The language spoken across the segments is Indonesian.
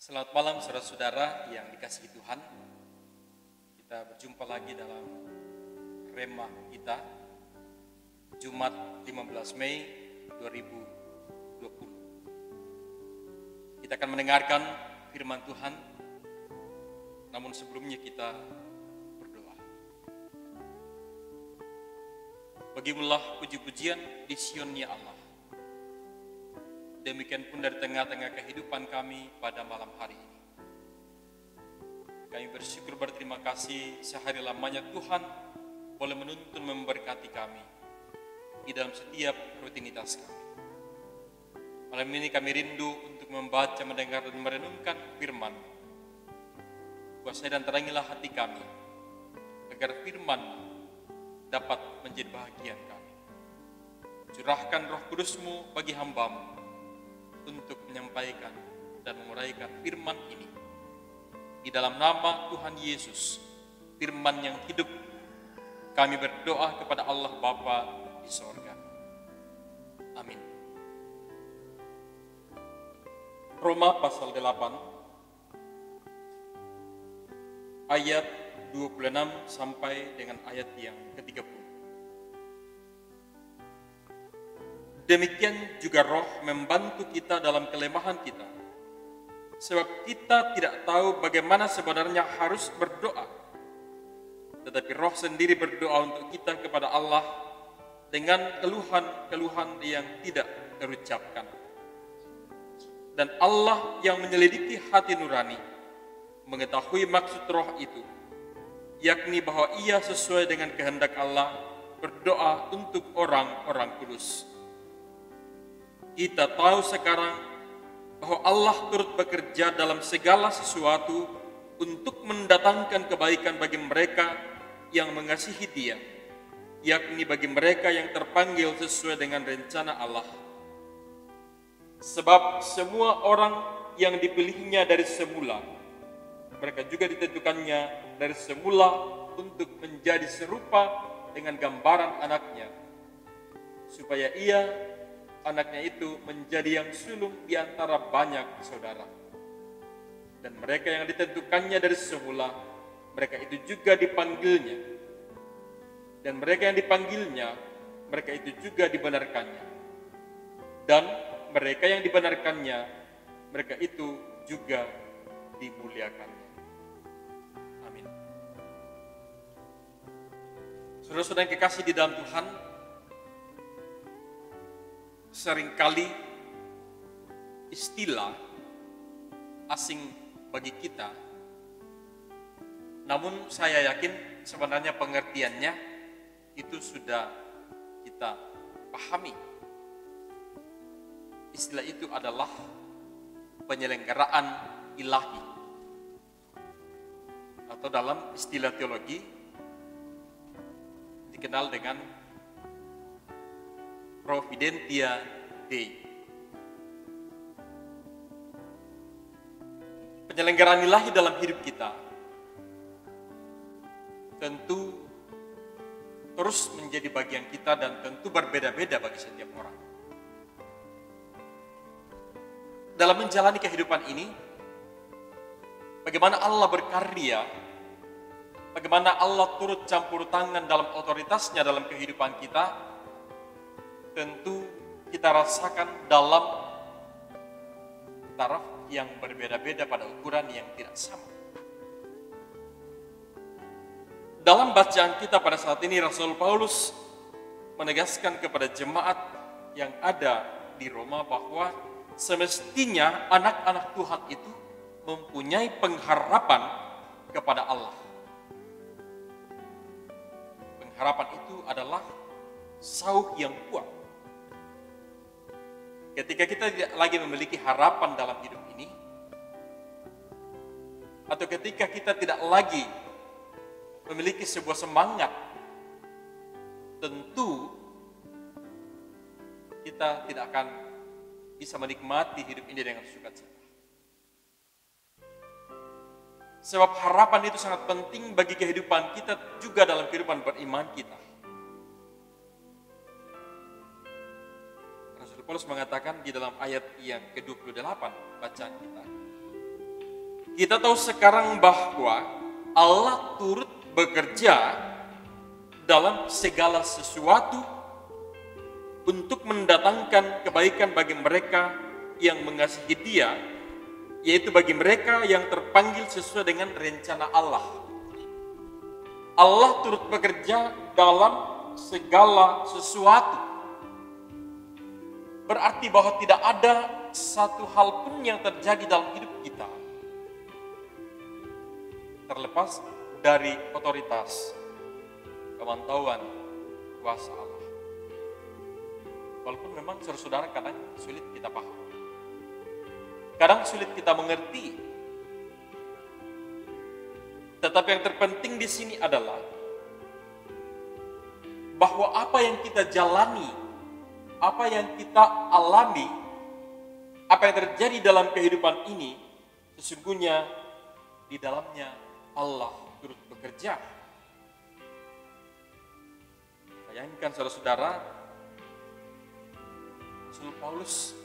Selamat malam saudara-saudara yang dikasihi Tuhan. Kita berjumpa lagi dalam Rema kita Jumat 15 Mei 2020. Kita akan mendengarkan firman Tuhan, namun sebelumnya kita berdoa. Bagimulah puji-pujian di Sion ya Allah. Demikian pun dari tengah-tengah kehidupan kami pada malam hari ini. Kami bersyukur berterima kasih sehari lamanya Tuhan boleh menuntun memberkati kami di dalam setiap rutinitas kami. Malam ini kami rindu untuk membaca, mendengar, dan merenungkan firman. Kuasai dan terangilah hati kami agar firman dapat menjadi bahagian kami. Curahkan Roh Kudus-Mu bagi hamba-Mu untuk menyampaikan dan menguraikan firman ini. Di dalam nama Tuhan Yesus, firman yang hidup, kami berdoa kepada Allah Bapa di sorga. Amin. Roma pasal 8, ayat 26 sampai dengan ayat yang ke-30. Demikian juga Roh membantu kita dalam kelemahan kita. Sebab kita tidak tahu bagaimana sebenarnya harus berdoa. Tetapi Roh sendiri berdoa untuk kita kepada Allah dengan keluhan-keluhan yang tidak terucapkan. Dan Allah yang menyelidiki hati nurani mengetahui maksud Roh itu, yakni bahwa ia sesuai dengan kehendak Allah berdoa untuk orang-orang kudus. Kita tahu sekarang bahwa Allah turut bekerja dalam segala sesuatu untuk mendatangkan kebaikan bagi mereka yang mengasihi Dia, yakni bagi mereka yang terpanggil sesuai dengan rencana Allah. Sebab semua orang yang dipilihnya dari semula, mereka juga ditentukannya dari semula untuk menjadi serupa dengan gambaran anaknya, supaya anaknya itu menjadi yang sulung di antara banyak saudara. Dan mereka yang ditentukannya dari semula, mereka itu juga dipanggilnya. Dan mereka yang dipanggilnya, mereka itu juga dibenarkannya. Dan mereka yang dibenarkannya, mereka itu juga dimuliakannya. Amin. Saudara-saudara yang kekasih di dalam Tuhan, seringkali istilah asing bagi kita, namun saya yakin sebenarnya pengertiannya itu sudah kita pahami. Istilah itu adalah penyelenggaraan ilahi, atau dalam istilah teologi dikenal dengan Providentia Dei. Penyelenggaraan ilahi dalam hidup kita tentu terus menjadi bagian kita dan tentu berbeda-beda bagi setiap orang. Dalam menjalani kehidupan ini, bagaimana Allah berkarya, bagaimana Allah turut campur tangan dalam otoritasnya dalam kehidupan kita, tentu kita rasakan dalam taraf yang berbeda-beda pada ukuran yang tidak sama. Dalam bacaan kita pada saat ini, Rasul Paulus menegaskan kepada jemaat yang ada di Roma bahwa semestinya anak-anak Tuhan itu mempunyai pengharapan kepada Allah. Pengharapan itu adalah sauq yang kuat. Ketika kita tidak lagi memiliki harapan dalam hidup ini, atau ketika kita tidak lagi memiliki sebuah semangat, tentu kita tidak akan bisa menikmati hidup ini dengan sukacita. Sebab harapan itu sangat penting bagi kehidupan kita, juga dalam kehidupan beriman kita. Paulus mengatakan di dalam ayat yang ke-28 bacaan kita, Kita tahu sekarang bahwa Allah turut bekerja dalam segala sesuatu untuk mendatangkan kebaikan bagi mereka yang mengasihi Dia, yaitu bagi mereka yang terpanggil sesuai dengan rencana Allah. Allah turut bekerja dalam segala sesuatu. Berarti bahwa tidak ada satu hal pun yang terjadi dalam hidup kita terlepas dari otoritas, pemantauan, kuasa Allah. Walaupun memang saudara-saudara kadang sulit kita paham, kadang sulit kita mengerti. Tetapi yang terpenting di sini adalah bahwa apa yang kita jalani, apa yang kita alami, apa yang terjadi dalam kehidupan ini, sesungguhnya di dalamnya Allah turut bekerja. Bayangkan saudara-saudara, Rasul Paulus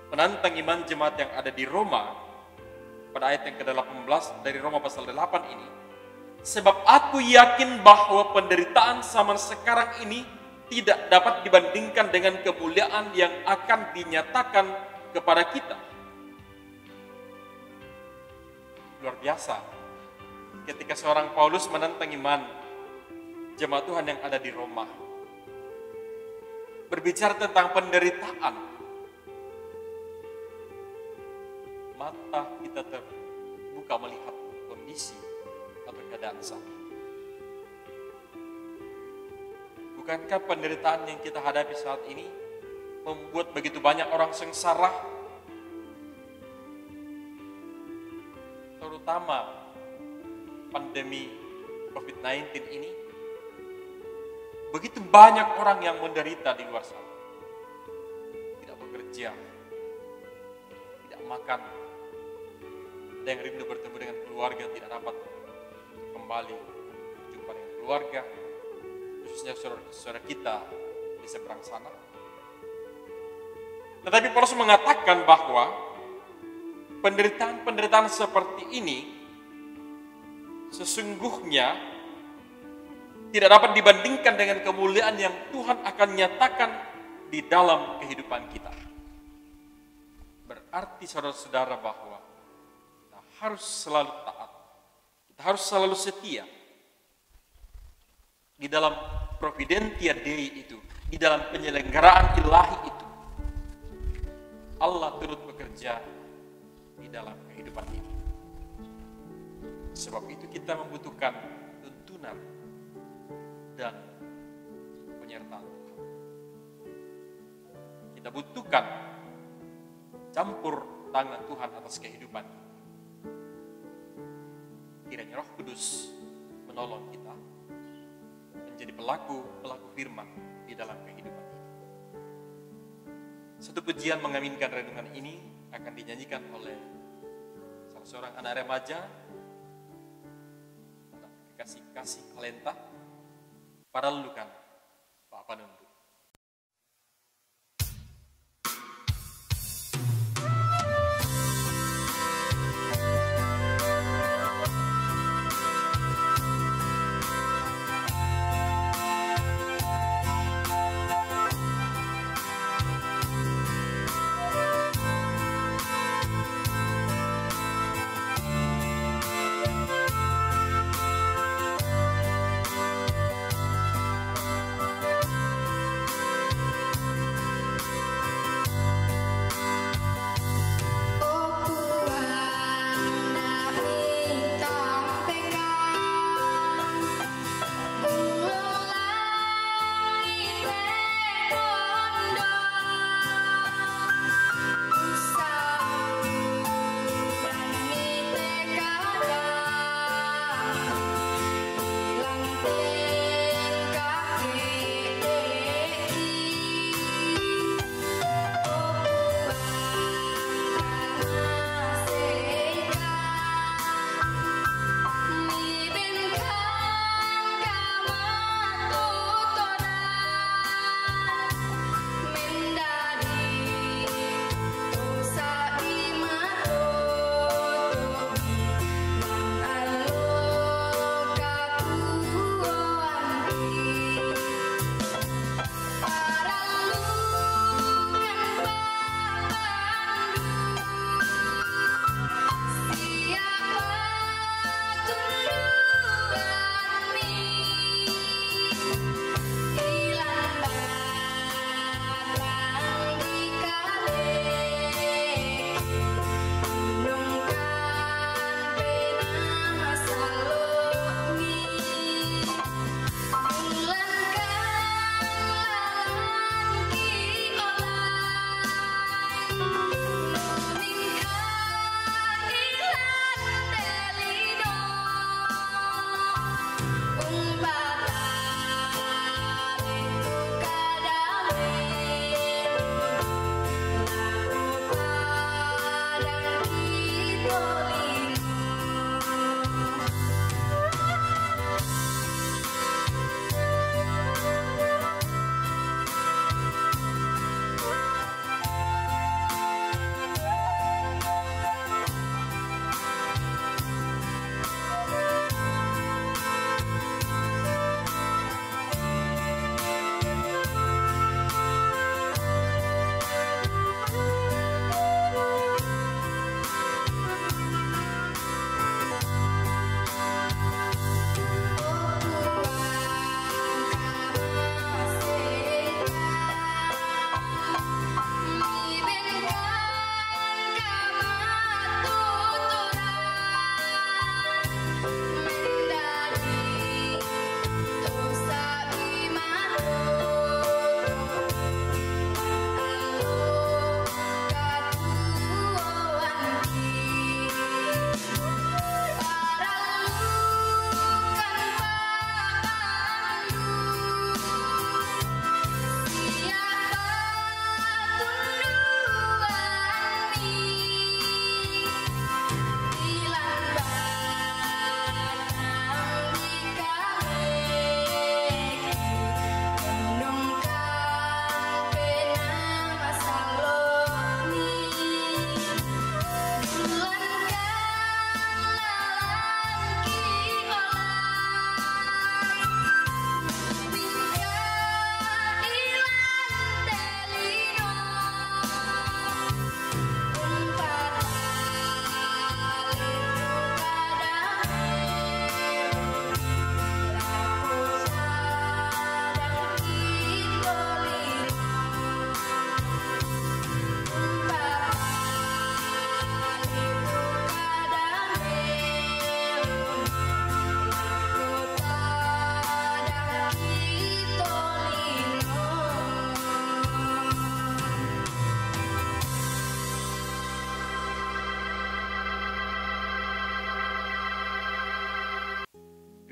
menantang iman jemaat yang ada di Roma pada ayat yang ke-18 dari Roma pasal 8 ini. Sebab aku yakin bahwa penderitaan zaman sekarang ini tidak dapat dibandingkan dengan kemuliaan yang akan dinyatakan kepada kita. Luar biasa ketika seorang Paulus menantang iman jemaat Tuhan yang ada di Roma, berbicara tentang penderitaan, mata kita terbuka melihat kondisi atau keadaan saat ini. Bukankah penderitaan yang kita hadapi saat ini membuat begitu banyak orang sengsara? Terutama pandemi COVID-19 ini, begitu banyak orang yang menderita di luar sana. Tidak bekerja, tidak makan, ada yang rindu bertemu dengan keluarga, tidak dapat kembali berjumpa dengan keluarga, khususnya saudara kita di seberang sana. Tetapi Paulus mengatakan bahwa penderitaan-penderitaan seperti ini sesungguhnya tidak dapat dibandingkan dengan kemuliaan yang Tuhan akan nyatakan di dalam kehidupan kita. Berarti saudara-saudara bahwa kita harus selalu taat, kita harus selalu setia di dalam providentia Dei itu, di dalam penyelenggaraan ilahi itu. Allah turut bekerja di dalam kehidupan ini. Sebab itu kita membutuhkan tuntunan dan penyertaan Tuhan. Kita butuhkan campur tangan Tuhan atas kehidupan kita. Kiranya Roh Kudus menolong kita menjadi pelaku firman di dalam kehidupan kita. Satu pujian mengaminkan renungan ini akan dinyanyikan oleh salah seorang anak remaja, anak kasih Alenta, para lelukan Pak Panundu.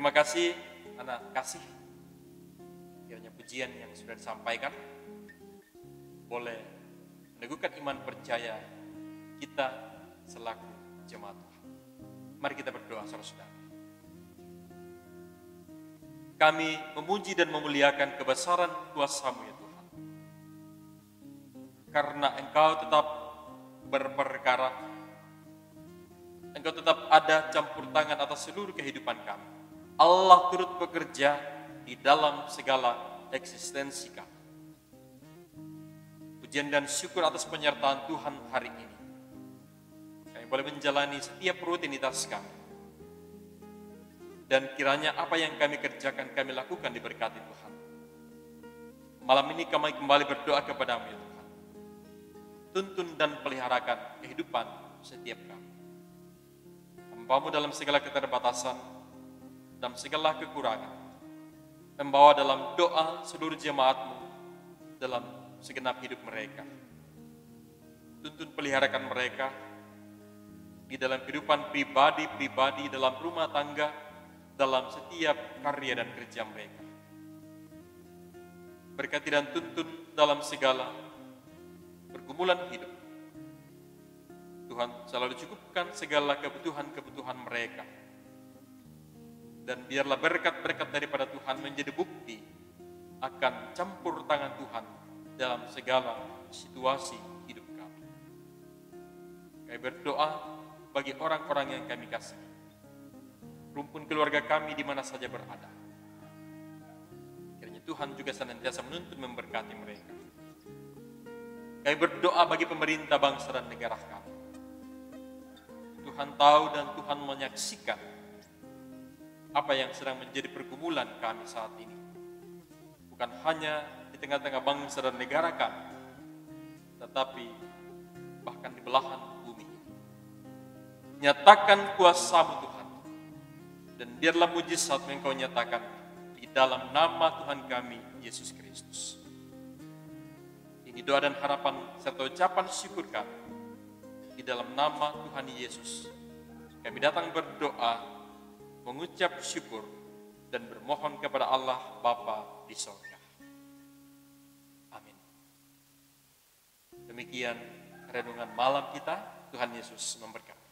Terima kasih anak kasih. Kiranya pujian yang sudah disampaikan boleh meneguhkan iman percaya kita selaku jemaat Tuhan. Mari kita berdoa saudara-saudara. Kami memuji dan memuliakan kebesaran kuasa-Mu ya Tuhan. Karena Engkau tetap berperkara, Engkau tetap ada campur tangan atas seluruh kehidupan kami. Allah turut bekerja di dalam segala eksistensi kami. Pujian dan syukur atas penyertaan Tuhan hari ini. Kami boleh menjalani setiap rutinitas kami. Dan kiranya apa yang kami kerjakan, kami lakukan diberkati Tuhan. Malam ini kami kembali berdoa kepada-Mu ya Tuhan. Tuntun dan peliharakan kehidupan setiap kami. Hamba-Mu dalam segala keterbatasan, dalam segala kekurangan. Membawa dalam doa seluruh jemaat-Mu dalam segenap hidup mereka. Tuntun peliharakan mereka di dalam kehidupan pribadi, dalam rumah tangga, dalam setiap karya dan kerja mereka. Berkati dan tuntun dalam segala pergumulan hidup. Tuhan selalu cukupkan segala kebutuhan-kebutuhan mereka. Dan biarlah berkat-berkat daripada Tuhan menjadi bukti akan campur tangan Tuhan dalam segala situasi hidup kami. Kami berdoa bagi orang-orang yang kami kasih. Rumpun keluarga kami di mana saja berada. Kiranya Tuhan juga senantiasa menuntun memberkati mereka. Kami berdoa bagi pemerintah bangsa dan negara kami. Tuhan tahu dan Tuhan menyaksikan apa yang sedang menjadi pergumulan kami saat ini. Bukan hanya di tengah-tengah bangsa dan negara kami, tetapi bahkan di belahan bumi. Nyatakan kuasa-Mu Tuhan, dan biarlah mujizat yang Kau nyatakan di dalam nama Tuhan kami, Yesus Kristus. Ini doa dan harapan serta ucapan syukur kami. Di dalam nama Tuhan Yesus, kami datang berdoa, mengucap syukur, dan bermohon kepada Allah Bapa di sorga. Amin. Demikian renungan malam kita. Tuhan Yesus memberkati.